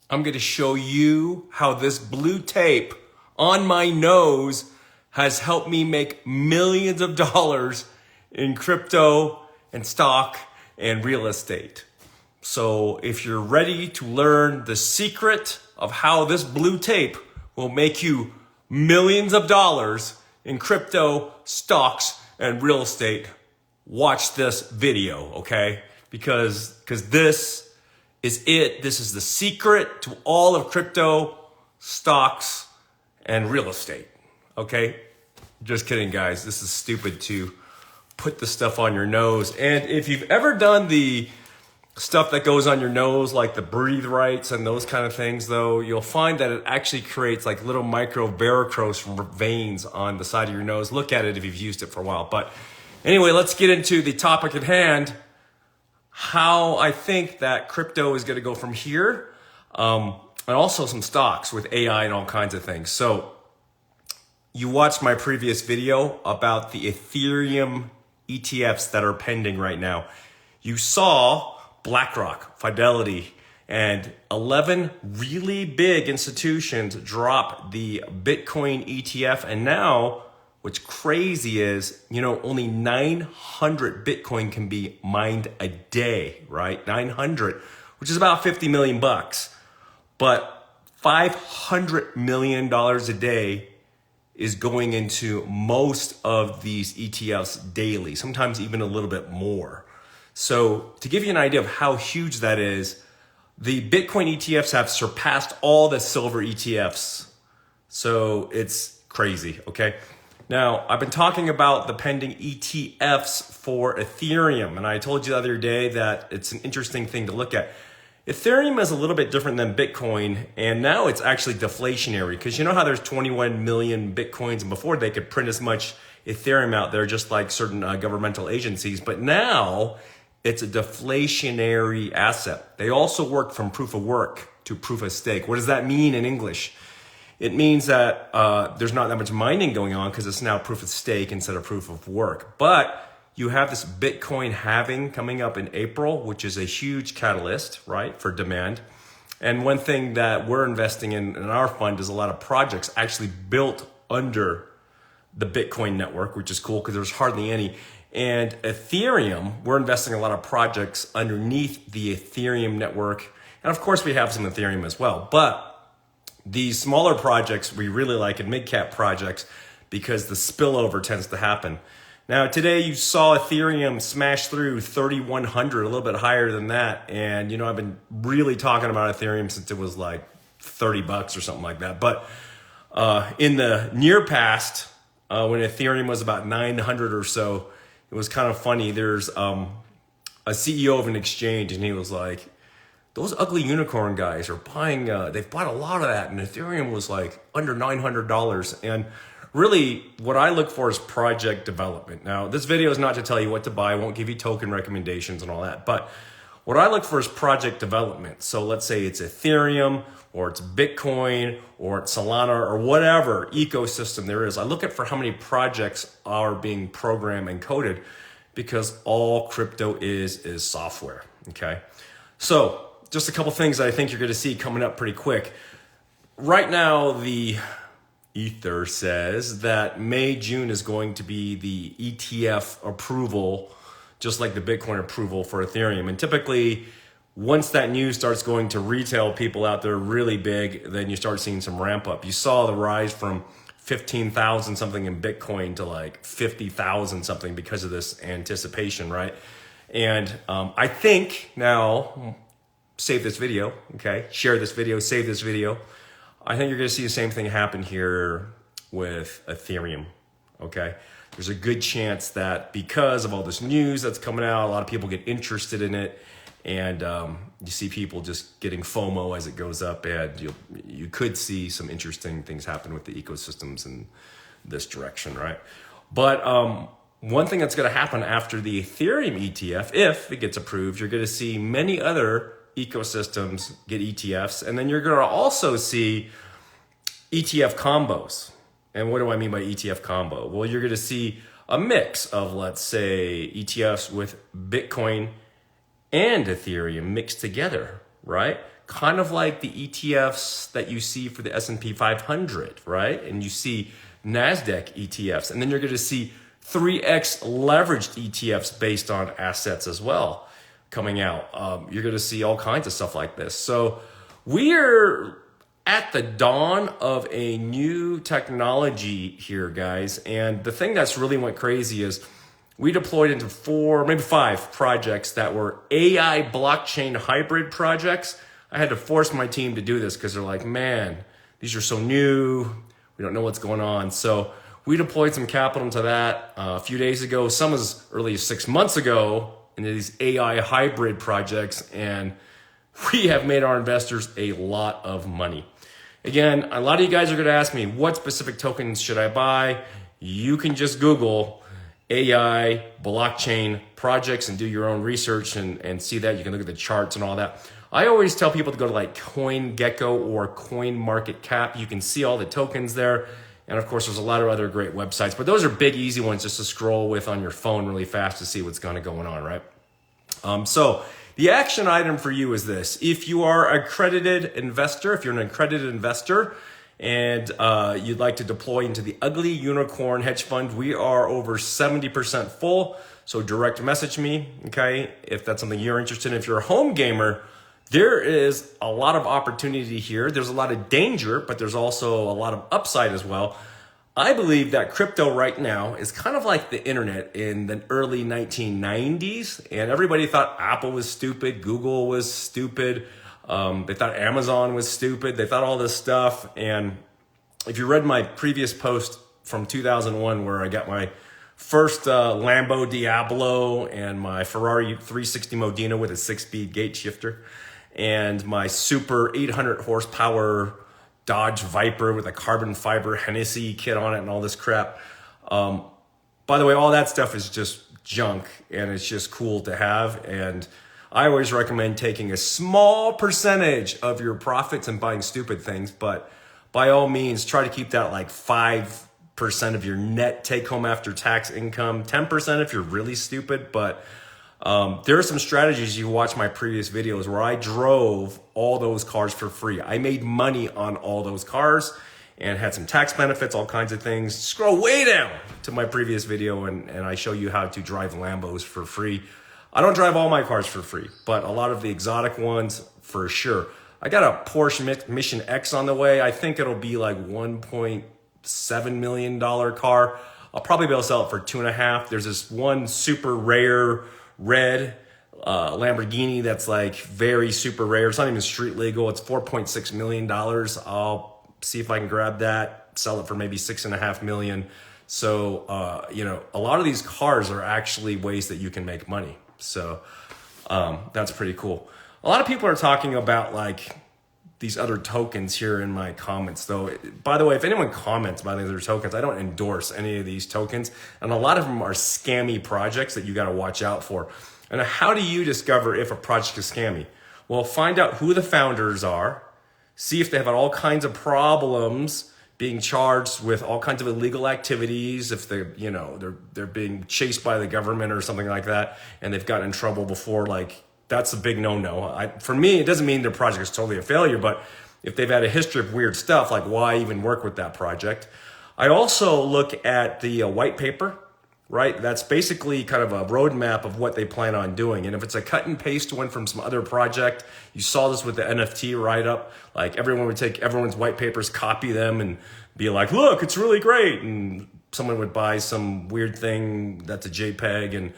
I'm going to show you how this blue tape on my nose has helped me make millions of dollars in crypto and stock and real estate. So if you're ready to learn the secret of how this blue tape will make you millions of dollars in crypto, stocks, and real estate, watch this video, okay? Because this is it. This is the secret to all of crypto, stocks, and real estate, okay? Just kidding, guys. This is stupid to put the stuff on your nose. And if you've ever done the stuff that goes on your nose, like the breathe rights and those kind of things, though, you'll find that it actually creates like little micro varicose veins on the side of your nose. Look at it if you've used it for a while. But anyway, let's get into the topic at hand, how I think that crypto is going to go from here, and also some stocks with AI and all kinds of things. So you watched my previous video about the Ethereum ETFs that are pending right now. You saw BlackRock, Fidelity, and 11 really big institutions drop the Bitcoin ETF. And now what's crazy is, only 900 Bitcoin can be mined a day, right? 900, which is about 50 million bucks. But $500 million a day is going into most of these ETFs daily, sometimes even a little bit more. So to give you an idea of how huge that is, the Bitcoin ETFs have surpassed all the silver ETFs. So it's crazy, okay? Now, I've been talking about the pending ETFs for Ethereum, and I told you the other day that it's an interesting thing to look at. Ethereum is a little bit different than Bitcoin, and now it's actually deflationary, because you know how there's 21 million Bitcoins, and before they could print as much Ethereum out there, just like certain governmental agencies, but now it's a deflationary asset. They also work from proof of work to proof of stake. What does that mean in English? It means that there's not that much mining going on because it's now proof of stake instead of proof of work. But you have this Bitcoin halving coming up in April, which is a huge catalyst, right, for demand. And one thing that we're investing in our fund is a lot of projects actually built under the Bitcoin network, which is cool because there's hardly any. And Ethereum, we're investing in a lot of projects underneath the Ethereum network. And of course, we have some Ethereum as well. But these smaller projects we really like, and mid-cap projects, because the spillover tends to happen. Now, today you saw Ethereum smash through 3,100, a little bit higher than that. And, I've been really talking about Ethereum since it was like 30 bucks or something like that. But in the near past, when Ethereum was about 900 or so, it was kind of funny. There's a CEO of an exchange, and he was like, those ugly unicorn guys are buying, they've bought a lot of that, and Ethereum was like under $900. And really, what I look for is project development. Now, this video is not to tell you what to buy. I won't give you token recommendations and all that. But what I look for is project development. So let's say it's Ethereum, or it's Bitcoin, or it's Solana, or whatever ecosystem there is. I look at for how many projects are being programmed and coded, because all crypto is software, okay? So just a couple things that I think you're going to see coming up pretty quick. Right now, the Ether says that May, June is going to be the ETF approval, just like the Bitcoin approval for Ethereum. And typically, once that news starts going to retail people out there really big, then you start seeing some ramp up. You saw the rise from 15,000 something in Bitcoin to like 50,000 something because of this anticipation, right? And I think now, save this video, okay? Share this video, save this video. I think you're gonna see the same thing happen here with Ethereum, okay? There's a good chance that because of all this news that's coming out, a lot of people get interested in it, and you see people just getting FOMO as it goes up, and you could see some interesting things happen with the ecosystems in this direction, right? But one thing that's gonna happen after the Ethereum ETF, if it gets approved, you're gonna see many other ecosystems get ETFs, and then you're going to also see ETF combos. And what do I mean by ETF combo? Well, you're going to see a mix of, let's say, ETFs with Bitcoin and Ethereum mixed together, right? kind of like the ETFs that you see for the S&P 500, right? And you see NASDAQ ETFs. And then you're going to see 3X leveraged ETFs based on assets as well coming out. You're going to see all kinds of stuff like this. So we're at the dawn of a new technology here, guys. And the thing that's really went crazy is we deployed into 4, maybe 5 projects that were AI blockchain hybrid projects. I had to force my team to do this because they're like, man, these are so new. We don't know what's going on. So we deployed some capital into that a few days ago, some as early as 6 months ago, into these AI hybrid projects. And we have made our investors a lot of money. Again, a lot of you guys are going to ask me, what specific tokens should I buy? You can just Google AI blockchain projects and do your own research and see that. You can look at the charts and all that. I always tell people to go to like CoinGecko or CoinMarketCap. You can see all the tokens there. And of course, there's a lot of other great websites, but those are big, easy ones just to scroll with on your phone really fast to see what's kind of going on, right? So the action item for you is this. If you are an accredited investor, if you're an accredited investor and you'd like to deploy into the Ugly Unicorn Hedge Fund, we are over 70% full. So direct message me, okay, if that's something you're interested in. If you're a home gamer, there is a lot of opportunity here. There's a lot of danger, but there's also a lot of upside as well. I believe that crypto right now is kind of like the internet in the early 1990s. And everybody thought Apple was stupid, Google was stupid. They thought Amazon was stupid. They thought all this stuff. And if you read my previous post from 2001, where I got my first Lambo Diablo and my Ferrari 360 Modena with a 6-speed gate shifter, and my super 800 horsepower Dodge Viper with a carbon fiber Hennessy kit on it and all this crap. By the way, all that stuff is just junk and it's just cool to have. And I always recommend taking a small percentage of your profits and buying stupid things, but by all means, try to keep that like 5% of your net take home after tax income, 10% if you're really stupid. But there are some strategies. You watch my previous videos where I drove all those cars for free. I made money on all those cars and had some tax benefits, all kinds of things. Scroll way down to my previous video and I show you how to drive Lambos for free. I don't drive all my cars for free, but a lot of the exotic ones for sure. I got a Porsche Mission X on the way. I think it'll be like $1.7 million car. I'll probably be able to sell it for 2.5. There's this one super rare red Lamborghini that's like very super rare. It's not even street legal. It's $4.6 million. I'll see if I can grab that, sell it for maybe $6.5 million. So, a lot of these cars are actually ways that you can make money. So that's pretty cool. A lot of people are talking about like these other tokens here in my comments though. By the way, if anyone comments about any other tokens, I don't endorse any of these tokens. And a lot of them are scammy projects that you got to watch out for. And how do you discover if a project is scammy? Well, find out who the founders are, see if they have all kinds of problems being charged with all kinds of illegal activities, if they're being chased by the government or something like that, and they've gotten in trouble before, like that's a big no-no. For me, it doesn't mean their project is totally a failure, but if they've had a history of weird stuff, like why even work with that project? I also look at the white paper, right? That's basically kind of a roadmap of what they plan on doing. And if it's a cut and paste one from some other project, you saw this with the NFT write-up, like everyone would take everyone's white papers, copy them and be like, look, it's really great. And someone would buy some weird thing that's a JPEG and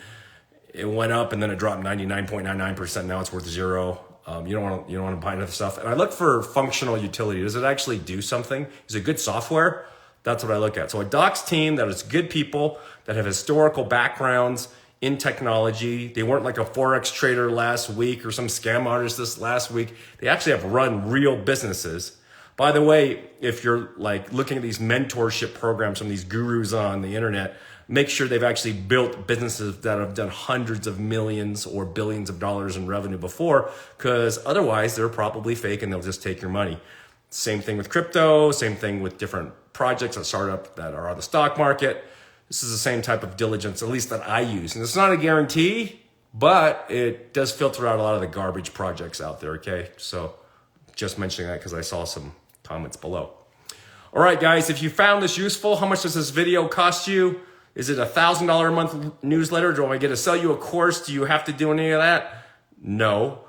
it went up and then it dropped 99.99%. Now it's worth 0. You don't want to buy another stuff. And I look for functional utility. Does it actually do something? Is it good software? That's what I look at. So a Docs team that is good people that have historical backgrounds in technology. They weren't like a Forex trader last week or some scam artist this last week. They actually have run real businesses. By the way, if you're like looking at these mentorship programs from these gurus on the internet, make sure they've actually built businesses that have done hundreds of millions or billions of dollars in revenue before, because otherwise they're probably fake and they'll just take your money. Same thing with crypto, same thing with different projects that start up that are on the stock market. This is the same type of diligence, at least that I use. And it's not a guarantee, but it does filter out a lot of the garbage projects out there, okay? So just mentioning that because I saw some comments below. All right, guys, if you found this useful, how much does this video cost you? Is it $1,000 a month newsletter? Do I get to sell you a course? Do you have to do any of that? No.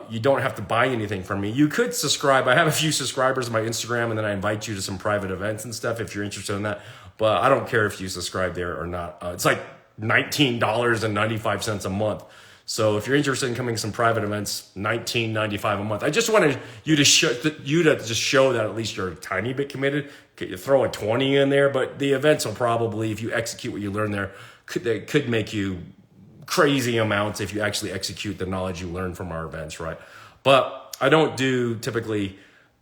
You don't have to buy anything from me. You could subscribe. I have a few subscribers on my Instagram, and then I invite you to some private events and stuff if you're interested in that. But I don't care if you subscribe there or not. It's like $19.95 a month. So if you're interested in coming to some private events, $19.95 a month. I just wanted you to just show that at least you're a tiny bit committed. You throw a 20 in there, but the events will probably, if you execute what you learn there, they could make you crazy amounts if you actually execute the knowledge you learn from our events, right? But I don't do typically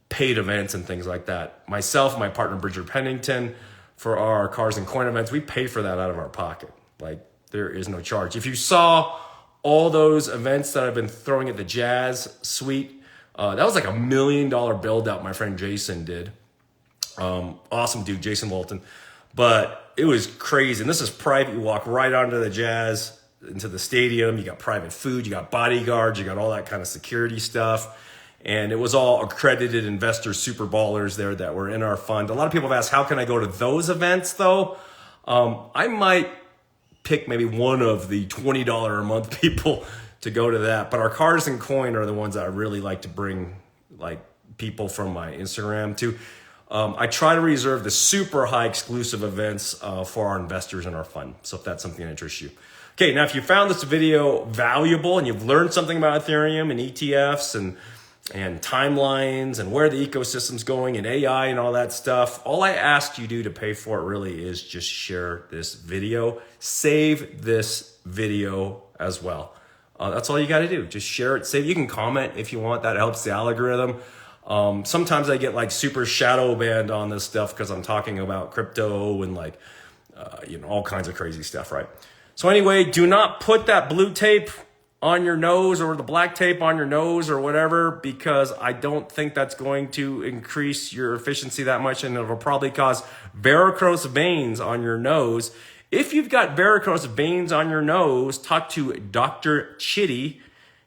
paid events and things like that. Myself, my partner Bridger Pennington, for our Cars and Coin events, we pay for that out of our pocket. Like, there is no charge. If you saw all those events that I've been throwing at the Jazz Suite, that was like $1 million build out my friend Jason did. Awesome dude, Jason Walton. But it was crazy. And this is private. You walk right onto the Jazz, into the stadium. You got private food. You got bodyguards. You got all that kind of security stuff. And it was all accredited investors, super ballers there that were in our fund. A lot of people have asked, how can I go to those events though? I might pick maybe one of the $20 a month people to go to that. But our Cars and Coin are the ones that I really like to bring like people from my Instagram to. I try to reserve the super high exclusive events for our investors in our fund. So if that's something that interests you. Okay, now if you found this video valuable and you've learned something about Ethereum and ETFs and timelines and where the ecosystem's going and AI and all that stuff, all I ask you do to pay for it really is just share this video. Save this video as well. That's all you got to do. Just share it. Save. You can comment if you want. That helps the algorithm. Sometimes I get like super shadow banned on this stuff because I'm talking about crypto and like, all kinds of crazy stuff, right? So anyway, do not put that blue tape on your nose or the black tape on your nose or whatever, because I don't think that's going to increase your efficiency that much, and it'll probably cause varicose veins on your nose. If you've got varicose veins on your nose, talk to Dr. Chitty.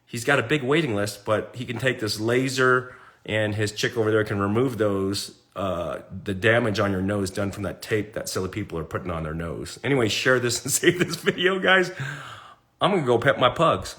He's got a big waiting list, but he can take this laser, and his chick over there can remove those, the damage on your nose done from that tape that silly people are putting on their nose. Anyway, share this and save this video, guys. I'm going to go pet my pugs.